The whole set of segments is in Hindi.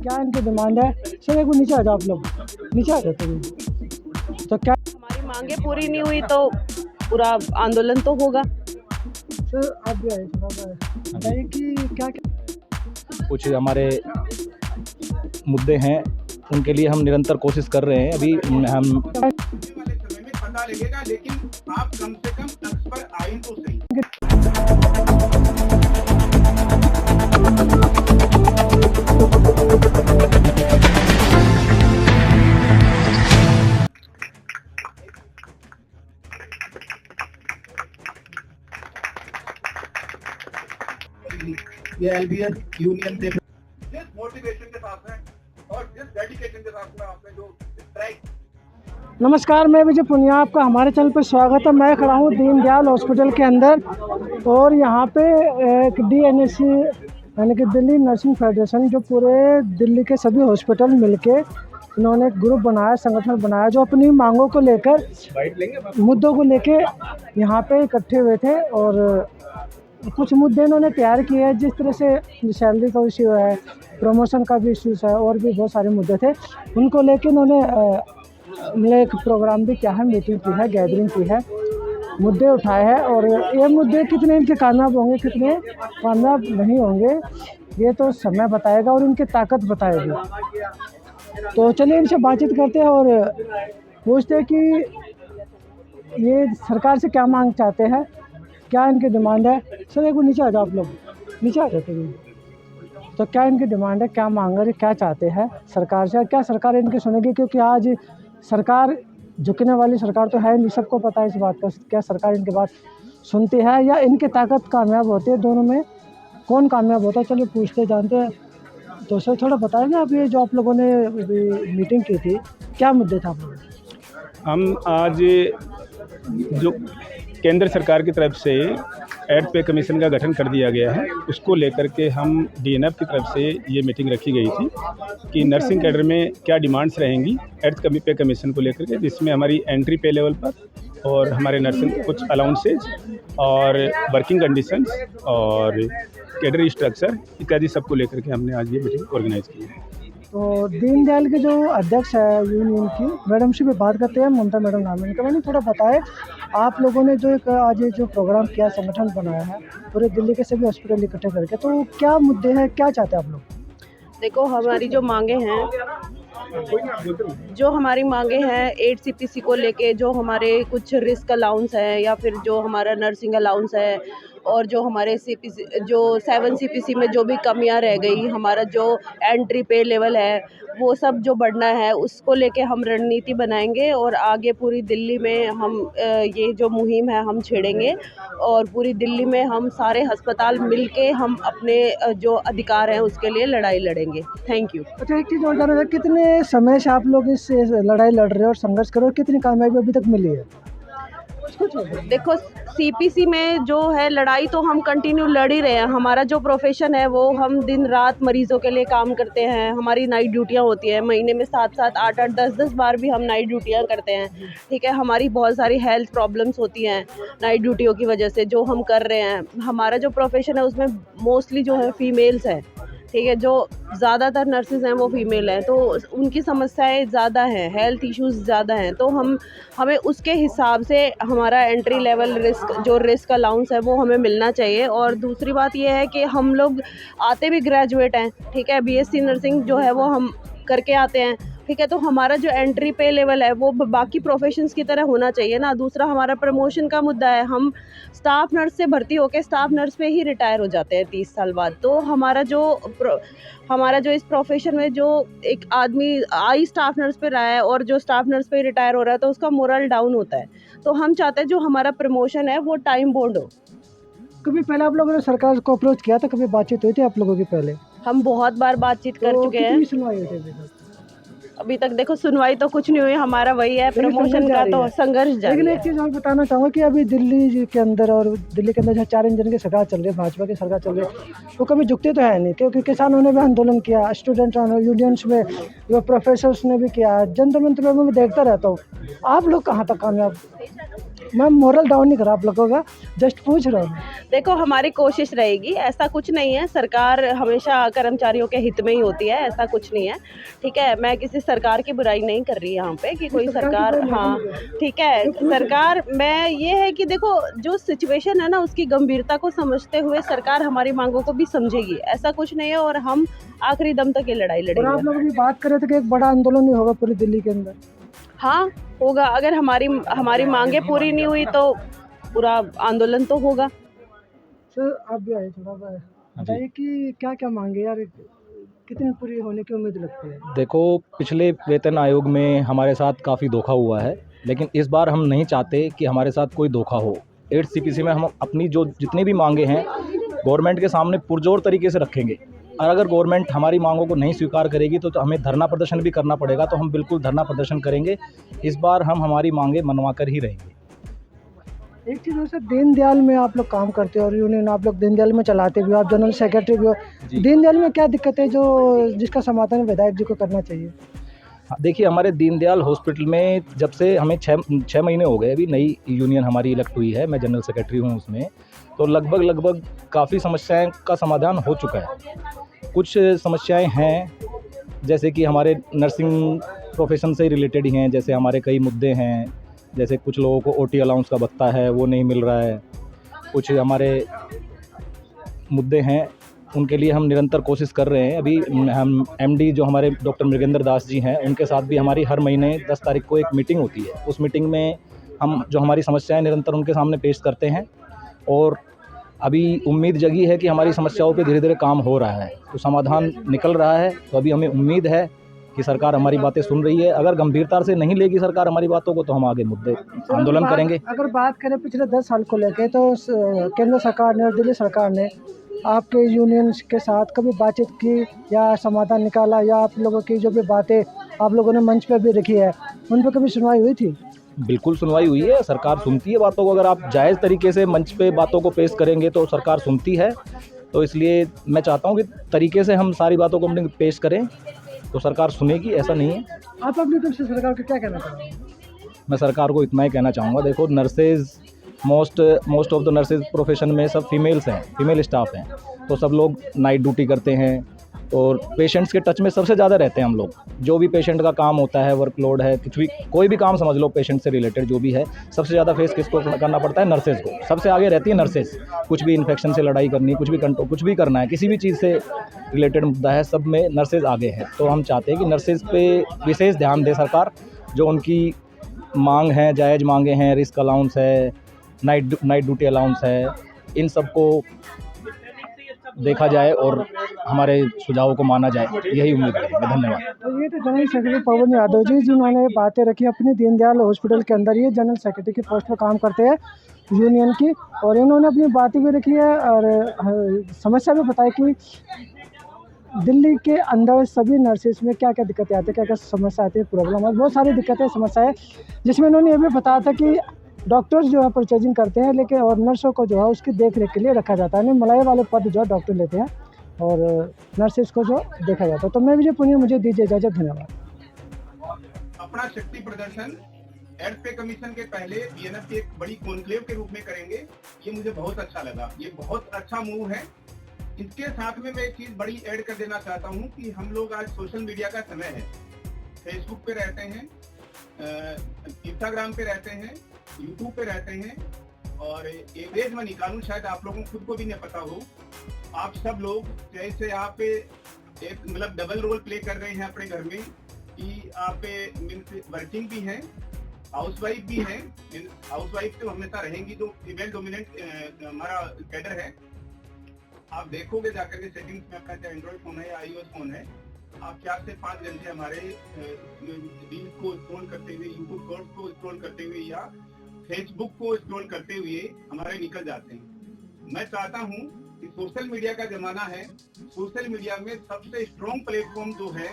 क्या इनकी डिमांड है? सर एक बार नीचे आ जाओ, आप लोग नीचे आ जाते हैं। तो क्या हमारी मांगे पूरी नहीं हुई तो पूरा आंदोलन तो होगा। सर आप भी आए, थोड़ा सा बताइए कि क्या क्या कुछ हमारे मुद्दे हैं, उनके लिए हम निरंतर कोशिश कर रहे हैं। अभी हम वाले समय में पता लगेगा, लेकिन आप कम से कम तख्त पर आइन तो सही। ये एलबीएस यूनियन से जिस मोटिवेशन के साथ है और जिस डेडिकेशन के साथ में आपने जो स्ट्राइक। नमस्कार, मैं विजय पुनिया, आपका हमारे चैनल पर स्वागत है। मैं खड़ा हूँ दीनदयाल हॉस्पिटल के अंदर और यहाँ पे एक DNSC यानी कि दिल्ली नर्सिंग फेडरेशन, जो पूरे दिल्ली के सभी हॉस्पिटल मिलके इन्होंने एक ग्रुप बनाया, संगठन बनाया, जो अपनी मांगों को लेकर, मुद्दों को लेके यहाँ पे इकट्ठे हुए थे। और कुछ मुद्दे इन्होंने तैयार किए हैं, जिस तरह से सैलरी का इश्यू है, प्रमोशन का भी इश्यूज है, और भी बहुत सारे मुद्दे थे। उनको लेके इन्होंने मतलब एक प्रोग्राम भी किया है, मीटिंग की है, गैदरिंग की है, मुद्दे उठाए हैं। और ये मुद्दे कितने इनके कामयाब होंगे, कितने कामयाब नहीं होंगे, ये तो समय बताएगा और इनकी ताकत बताएगी। तो चलिए इनसे बातचीत करते हैं और पूछते हैं कि ये सरकार से क्या मांग चाहते हैं, क्या इनकी डिमांड है। सर एक बार नीचे आ जाओ, आप लोग नीचे आ जाते हैं। तो क्या इनकी डिमांड है, क्या मांग रहे, क्या चाहते हैं सरकार से, क्या सरकार इनकी सुनेगी? क्योंकि आज सरकार झुकने वाली सरकार तो है नहीं, सबको पता है इस बात का। क्या सरकार इनकी बात सुनती है या इनकी ताकत कामयाब होती है? दोनों में कौन कामयाब होता है? चलिए पूछते जानते हैं। तो सर थोड़ा बताएंगे आप, ये जो आप लोगों ने मीटिंग की थी, क्या मुद्दे थे आप लोगों के? हम आज जो केंद्र सरकार की तरफ से एड पे कमीशन का गठन कर दिया गया है, उसको लेकर के हम DNF की तरफ से ये मीटिंग रखी गई थी कि नर्सिंग कैडर में क्या डिमांड्स रहेंगी एड पे कमीशन को लेकर के, जिसमें हमारी एंट्री पे लेवल पर और हमारे नर्सिंग कुछ अलाउंसेज और वर्किंग कंडीशंस और कैडर स्ट्रक्चर इत्यादि सबको लेकर के हमने आज ये मीटिंग ऑर्गेनाइज की है। तो दीनदयाल के जो अध्यक्ष है यूनियन की, मैडम से भी बात करते हैं, ममता मैडम नाम है इनका। मैंने थोड़ा बताए, आप लोगों ने जो एक आज ये जो प्रोग्राम किया, संगठन बनाया है पूरे दिल्ली के सभी हॉस्पिटल इकट्ठे करके, तो क्या मुद्दे हैं, क्या चाहते हैं आप लोग? देखो, हमारी जो मांगे हैं, एड CPC को लेके, जो हमारे कुछ रिस्क अलाउंस है या फिर जो हमारा नर्सिंग अलाउंस है, और जो हमारे CPC जो 7 CPC में जो भी कमियां रह गई, हमारा जो एंट्री पे लेवल है वो सब जो बढ़ना है, उसको लेके हम रणनीति बनाएंगे और आगे पूरी दिल्ली में हम ये जो मुहिम है हम छेड़ेंगे और पूरी दिल्ली में हम सारे अस्पताल मिलके हम अपने जो अधिकार हैं उसके लिए लड़ाई लड़ेंगे। Thank you. अच्छा, एक चीज़ और जानना था, कितने समय से आप लोग इस लड़ाई लड़ रहे हो और संघर्ष कर रहे हो, कितनी कामयाबी अभी तक मिली है? देखो, CPC में जो है लड़ाई तो हम कंटिन्यू लड़ ही रहे हैं। हमारा जो प्रोफेशन है वो हम दिन रात मरीजों के लिए काम करते हैं। हमारी नाइट ड्यूटियां होती हैं, महीने में 7-7, 8-8, 10-10 बार भी हम नाइट ड्यूटियां करते हैं। ठीक है, हमारी बहुत सारी हेल्थ प्रॉब्लम्स होती हैं नाइट ड्यूटियों की वजह से, जो हम कर रहे हैं। हमारा जो प्रोफेशन है उसमें मोस्टली जो है फीमेल्स हैं। ठीक है, जो ज़्यादातर नर्सेज हैं वो फीमेल हैं, तो उनकी समस्याएं ज़्यादा हैं, हेल्थ इश्यूज़ ज़्यादा हैं। तो हमें उसके हिसाब से हमारा एंट्री लेवल रिस्क अलाउंस है वो हमें मिलना चाहिए। और दूसरी बात ये है कि हम लोग आते भी ग्रेजुएट हैं। ठीक है, BSc नर्सिंग जो है वो हम करके आते हैं। ठीक है, तो हमारा जो एंट्री पे लेवल है वो बाकी प्रोफेशंस की तरह होना चाहिए ना। दूसरा, हमारा प्रमोशन का मुद्दा है। हम स्टाफ नर्स से भर्ती होकर स्टाफ नर्स पे ही रिटायर हो जाते हैं 30 साल बाद। तो हमारा जो इस प्रोफेशन में जो एक आदमी आई स्टाफ नर्स पे रहा है और जो स्टाफ नर्स पे रिटायर हो रहा है, तो उसका मोरल डाउन होता है। तो हम चाहते हैं जो हमारा प्रमोशन है वो टाइम बाउंड हो। कभी पहले आप लोगों ने सरकार को अप्रोच किया था, कभी बातचीत हुई थी आप लोगों की पहले? हम बहुत बार बातचीत कर चुके हैं। कितनी सुनवाई हुई थी अभी तक? देखो, सुनवाई तो कुछ नहीं हुई, हमारा वही है, प्रमोशन का तो संघर्ष जारी है। लेकिन एक चीज़ और बताना चाहूँगा कि अभी दिल्ली के अंदर जो 4 इंजन की सरकार चल रही है, भाजपा की सरकार चल रही है, वो कभी झुकते तो है नहीं। क्योंकि किसानों ने भी आंदोलन किया, स्टूडेंट यूनियंस में, जो प्रोफेसर्स ने भी किया, जनता मंत्री में देखता रहता हूँ। आप लोग कहाँ तक कामयाब मैम मोरल डाउन नहीं करा आप लोगों का, जस्ट पूछ रहा हूँ। देखो हमारी कोशिश रहेगी, ऐसा कुछ नहीं है, सरकार हमेशा कर्मचारियों के हित में ही होती है, ऐसा कुछ नहीं है, ठीक है। मैं किसी सरकार की बुराई नहीं कर रही यहाँ पे कि कोई सरकार, हाँ ठीक है, सरकार मैं ये है कि देखो जो सिचुएशन है ना उसकी गंभीरता को समझते हुए सरकार हमारी मांगों को भी समझेगी, ऐसा कुछ नहीं है, और हम आखिरी दम तक ये लड़ाई और आप लड़ेंगे। लोग भी बात कर रहे थे कि एक बड़ा आंदोलन ही होगा पूरी दिल्ली के अंदर। हाँ होगा, अगर हमारी मांगे पूरी नहीं हुई तो पूरा आंदोलन तो होगा। सर आप भी आए थोड़ा बताइए कि क्या क्या मांगे यार, कितनी पूरी होने की उम्मीद लगती है? देखो, पिछले वेतन आयोग में हमारे साथ काफ़ी धोखा हुआ है, लेकिन इस बार हम नहीं चाहते कि हमारे साथ कोई धोखा हो। 8 CPC में हम अपनी जो जितनी भी मांगे हैं गवर्नमेंट के सामने पुरजोर तरीके से रखेंगे, और अगर गवर्नमेंट हमारी मांगों को नहीं स्वीकार करेगी तो हमें धरना प्रदर्शन भी करना पड़ेगा, तो हम बिल्कुल धरना प्रदर्शन करेंगे। इस बार हम हमारी मांगे मनवा कर ही रहेंगे। एक चीज़ वैसे दीनदयाल में आप लोग काम करते हो और यूनियन आप लोग दीनदयाल में चलाते भी हो, आप जनरल सेक्रेटरी भी हो, दीनदयाल में क्या दिक्कत है जो जिसका समाधान विधायक जी को करना चाहिए? हाँ, देखिए, हमारे दीनदयाल हॉस्पिटल में जब से हमें 6 महीने हो गए, अभी नई यूनियन हमारी इलेक्ट हुई है, मैं जनरल सेक्रेटरी हूँ उसमें, तो लगभग काफ़ी समस्याएं का समाधान हो चुका है। कुछ समस्याएं हैं जैसे कि हमारे नर्सिंग प्रोफेशन से रिलेटेड ही हैं, जैसे हमारे कई मुद्दे हैं, जैसे कुछ लोगों को OT अलाउंस का भत्ता है वो नहीं मिल रहा है, कुछ हमारे मुद्दे हैं, उनके लिए हम निरंतर कोशिश कर रहे हैं। अभी हम MD जो हमारे डॉक्टर मृगेंद्र दास जी हैं, उनके साथ भी हमारी हर महीने 10 तारीख को एक मीटिंग होती है। उस मीटिंग में हम जो हमारी समस्याएं निरंतर उनके सामने पेश करते हैं, और अभी उम्मीद जगी है कि हमारी समस्याओं पे धीरे धीरे काम हो रहा है, तो समाधान निकल रहा है। तो अभी हमें उम्मीद है कि सरकार हमारी बातें सुन रही है। अगर गंभीरता से नहीं लेगी सरकार हमारी बातों को, तो हम आगे मुद्दे आंदोलन करेंगे। अगर बात करें पिछले 10 साल को लेके, तो केंद्र सरकार ने और दिल्ली सरकार ने आपके यूनियन के साथ कभी बातचीत की या समाधान निकाला, या आप लोगों की जो भी बातें आप लोगों ने मंच पे भी रखी है उन पर कभी सुनवाई हुई थी? बिल्कुल सुनवाई हुई है, सरकार सुनती है बातों को। अगर आप जायज़ तरीके से मंच पे बातों को पेश करेंगे तो सरकार सुनती है, तो इसलिए मैं चाहता हूँ कि तरीके से हम सारी बातों को अपने पेश करें तो सरकार सुनेगी, ऐसा नहीं है। आप अपनी तरफ से सरकार को क्या कहना चाहेंगे? मैं सरकार को इतना ही कहना चाहूँगा, देखो nurses most of the nurses profession में सब फीमेल्स हैं, फीमेल स्टाफ हैं, तो सब लोग नाइट ड्यूटी करते हैं और पेशेंट्स के टच में सबसे ज़्यादा रहते हैं हम लोग। जो भी पेशेंट का काम होता है, वर्कलोड है, कुछ भी कोई भी काम समझ लो पेशेंट से रिलेटेड जो भी है, सबसे ज़्यादा फेस किसको करना पड़ता है? नर्सेज को। सबसे आगे रहती है नर्सेज। कुछ भी इन्फेक्शन से लड़ाई करनी, कुछ भी कंट्रोल, कुछ भी करना है, किसी भी चीज़ से रिलेटेड मुद्दा है, सब में नर्सेज आगे है। तो हम चाहते हैं कि नर्सेज पे विशेष ध्यान दे सरकार, जो उनकी मांग है, जायज़ मांगे हैं, रिस्क अलाउंस है, नाइट ड्यूटी अलाउंस है, इन सबको देखा जाए और हमारे सुझावों को माना जाए, यही उम्मीद करेंगे। धन्यवाद। तो ये तो जनरल सेक्रेटरी पवन यादव जी जिन्होंने बातें रखी अपनी दीनदयाल हॉस्पिटल के अंदर, ये जनरल सेक्रेटरी की पोस्ट पर काम करते हैं यूनियन की, और इन्होंने अपनी बातें भी रखी है और समस्या भी बताई कि दिल्ली के अंदर सभी नर्सेज में क्या क्या दिक्कतें आती है, क्या क्या समस्या आती है, प्रॉब्लम है, बहुत सारी दिक्कतें समस्याएं, जिसमें इन्होंने ये भी बताया था कि डॉक्टर्स जो है परचेजिंग करते हैं, लेकिन और नर्सों को जो है उसकी देख रेख के लिए रखा जाता है, मलाई वाले पद जो है डॉक्टर लेते हैं और नर्सेज को जो देखा जाता है। तो मैं विजय पुनिया, मुझे दीजिए इजाज़त, धन्यवाद। अपना शक्ति प्रदर्शन एड पे कमीशन के पहले DNF की एक बड़ी कॉन्क्लेव के रूप में करेंगे, ये मुझे बहुत अच्छा लगा, ये बहुत अच्छा मूव है। इसके साथ में मैं एक चीज बड़ी ऐड कर देना चाहता हूँ कि हम लोग आज सोशल मीडिया का समय है, फेसबुक पे रहते हैं, इंस्टाग्राम पे रहते हैं, यूट्यूब पे रहते हैं, और एवरेज में निकालूं शायद आप लोगों को खुद को भी नहीं पता हो, आप सब लोग जैसे आप एक मतलब डबल रोल प्ले कर रहे हैं अपने घर में, कि आप वर्किंग भी हैं, हाउसवाइफ भी हैं। हाउसवाइफ तो हमेशा रहेंगी, जो फीमेल डोमिनेंट हमारा कैडर है। आप देखोगे जाकर के सेटिंग्स में अपना चाहे एंड्रॉइड फोन है या iOS फोन है, आप 4 से 5 घंटे हमारे रील को स्क्रॉल करते हुए, यूट्यूब शॉर्ट्स को स्क्रॉल करते हुए या फेसबुक को स्क्रॉल करते हुए हमारे निकल जाते हैं। मैं चाहता हूं कि सोशल मीडिया का जमाना है, सोशल मीडिया में सबसे स्ट्रॉन्ग प्लेटफॉर्म जो है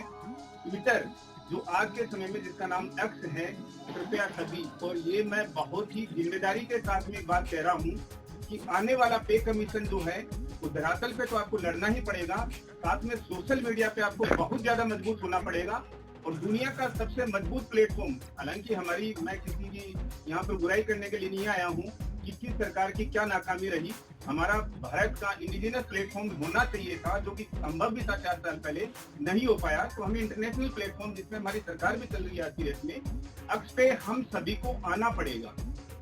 ट्विटर, जो आज के समय में जिसका नाम X है, कृपया सभी, और ये मैं बहुत ही जिम्मेदारी के साथ में एक बात कह रहा हूँ कि आने वाला पे कमीशन जो है वो धरातल पे तो आपको लड़ना ही पड़ेगा, साथ में सोशल मीडिया पे आपको बहुत ज्यादा मजबूत होना पड़ेगा। और दुनिया का सबसे मजबूत प्लेटफॉर्म। हालांकि मैं किसी की यहाँ पर बुराई करने के लिए नहीं आया हूँ कि किस सरकार की क्या नाकामी रही। हमारा भारत का इंडिजिनस प्लेटफॉर्म होना चाहिए था, जो कि संभव भी था 4 साल पहले, नहीं हो पाया। तो हमें इंटरनेशनल प्लेटफॉर्म, जिसमें हमारी सरकार भी चल रही है आज की डेट में, अक्ष पे हम सभी को आना पड़ेगा।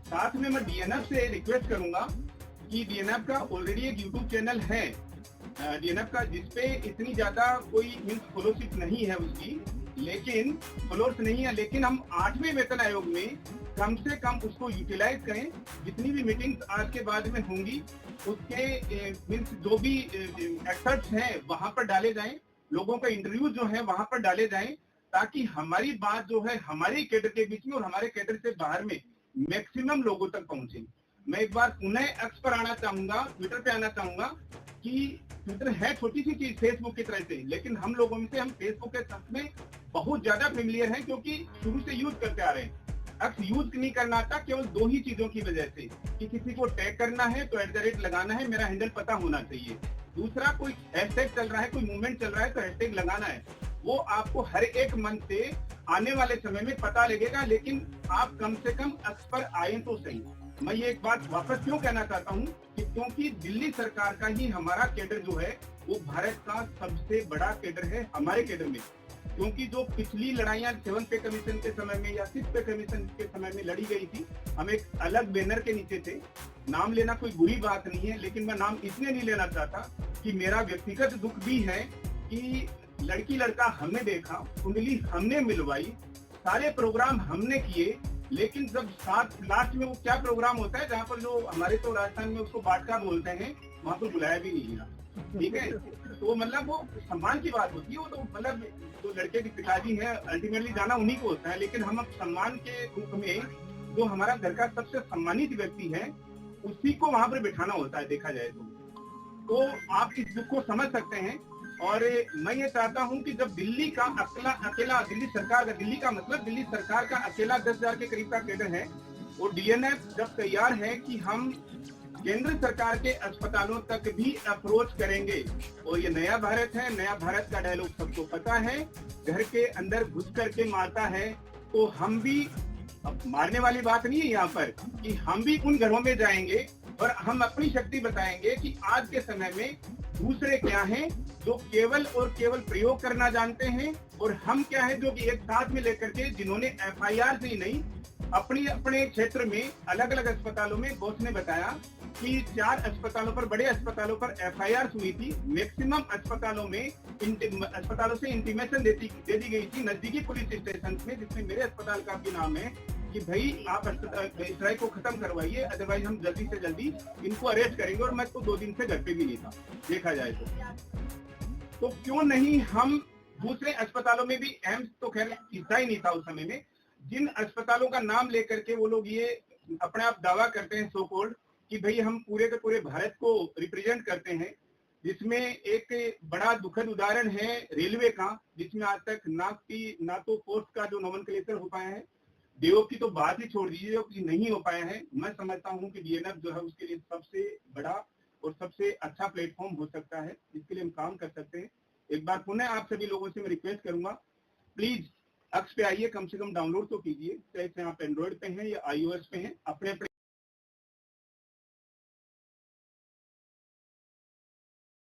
साथ में मैं डीएनएफ से रिक्वेस्ट करूंगा कि डीएनएफ का ऑलरेडी एक यूट्यूब चैनल है, डीएनएफ का, जिसपे इतनी ज्यादा कोई फॉलोशिप नहीं है उसकी, लेकिन फॉलोअर्स नहीं है, लेकिन हम 8वें वेतन आयोग में कम से कम उसको यूटिलाइज करें। जितनी भी मीटिंग्स आज के बाद में होंगी उसके मीन्स जो भी एक्सपर्ट्स हैं वहां पर डाले जाएं, लोगों का इंटरव्यू जो है वहां पर डाले जाएं, ताकि हमारी बात जो है हमारे कैडर के बीच में और हमारे कैडर से बाहर में मैक्सिमम लोगों तक पहुंचे। मैं एक बार पुनः एक्स पर आना चाहूंगा, ट्विटर पे आना चाहूंगा कि ट्विटर है छोटी सी चीज फेसबुक की तरह से, लेकिन हम लोगों में से हम फेसबुक के साथ में बहुत ज्यादा फेमिलियर हैं, क्योंकि शुरू से यूज करते आ रहे हैं। एक्स यूज नहीं करना आता केवल 2 ही चीजों की वजह से, कि किसी को टैग करना है तो @ लगाना है, मेरा हैंडल पता होना चाहिए। दूसरा, कोई हैशटैग चल रहा है, कोई मूवमेंट चल रहा है तो हैशटैग लगाना है। वो आपको हर एक मंथ से आने वाले समय में पता लगेगा, लेकिन आप कम से कम एक्स पर आए तो सही। मैं ये एक बात वापस क्यों कहना चाहता हूँ कि क्योंकि दिल्ली सरकार का ही हमारा कैडर जो है वो भारत का सबसे बड़ा कैडर है हमारे कैडर में। क्योंकि जो पिछली लड़ाइयां 7 पे कमीशन के समय में या 6 पे कमीशन के समय में लड़ी गई थी, हम एक अलग बैनर के नीचे थे। नाम लेना कोई बुरी बात नहीं है, लेकिन मैं नाम इसलिए नहीं लेना चाहता कि मेरा व्यक्तिगत दुख भी है कि लड़की लड़का हमने देखा, कुंडली हमने मिलवाई, सारे प्रोग्राम हमने किए, लेकिन जब लास्ट में वो क्या प्रोग्राम होता है जहाँ पर जो हमारे तो राजस्थान में उसको बाटका बोलते हैं, वहाँ पर बुलाया भी नहीं गया। ठीक है, तो मतलब वो सम्मान की बात होती है। वो तो मतलब जो लड़के के पिताजी हैं अल्टीमेटली जाना उन्हीं को होता है, लेकिन हम अब सम्मान के रूप में जो हमारा घर का सबसे सम्मानित व्यक्ति है उसी को वहां पर बिठाना होता है, देखा जाए तो आप इस दुख को समझ सकते हैं। और मैं ये चाहता हूं कि जब दिल्ली का अकेला दिल्ली सरकार का, दिल्ली का मतलब दिल्ली सरकार का अकेला 10,000 के करीब का कैडर है, और डीएनएफ जब तैयार है कि हम केंद्र सरकार के अस्पतालों तक भी अप्रोच करेंगे। और ये नया भारत है, नया भारत का डायलॉग सबको पता है, घर के अंदर घुस करके मारता है तो हम भी, अब मारने वाली बात नहीं है यहाँ पर, कि हम भी उन घरों में जाएंगे और हम अपनी शक्ति बताएंगे कि आज के समय में दूसरे क्या हैं जो केवल और केवल प्रयोग करना जानते हैं, और हम क्या है जो कि एक साथ में लेकर के, जिन्होंने एफआईआर से ही नहीं अपने क्षेत्र में अलग अलग अस्पतालों में, बॉस ने बताया कि 4 अस्पतालों पर, बड़े अस्पतालों पर एफआईआर हुई थी। मैक्सिमम अस्पतालों से इंटीमेशन दे दी गई थी नजदीकी पुलिस स्टेशन में, जिसमें मेरे अस्पताल का भी नाम है कि भाई आप स्ट्राइक को खत्म करवाइए, अदरवाइज हम जल्दी से जल्दी इनको अरेस्ट करेंगे। और मैं तो 2 दिन से घर पे भी नहीं था, देखा जाए तो क्यों नहीं हम दूसरे अस्पतालों में भी, एम्स तो खैर हिस्सा ही नहीं था उस समय में, जिन अस्पतालों का नाम लेकर के वो लोग ये अपने आप दावा करते हैं सो कॉल्ड कि भाई हम पूरे के पूरे भारत को रिप्रेजेंट करते हैं, जिसमें एक बड़ा दुखद उदाहरण है रेलवे का, जिसमें आज तक ना तो फोर्स का जो नोमेनक्लेचर हो पाया है, देव की तो बात ही छोड़ दीजिए, जो कि नहीं हो पाया है। मैं समझता हूं कि डीएनएफ जो है उसके लिए सबसे बड़ा और सबसे अच्छा प्लेटफॉर्म हो सकता है, जिसके लिए हम काम कर सकते हैं। एक बार पुनः आप सभी लोगों से मैं रिक्वेस्ट करूंगा, प्लीज अक्ष पे आइए, कम से कम डाउनलोड तो कीजिए, चाहे आप एंड्रॉइड पे हैं या iOS पे हैं, अपने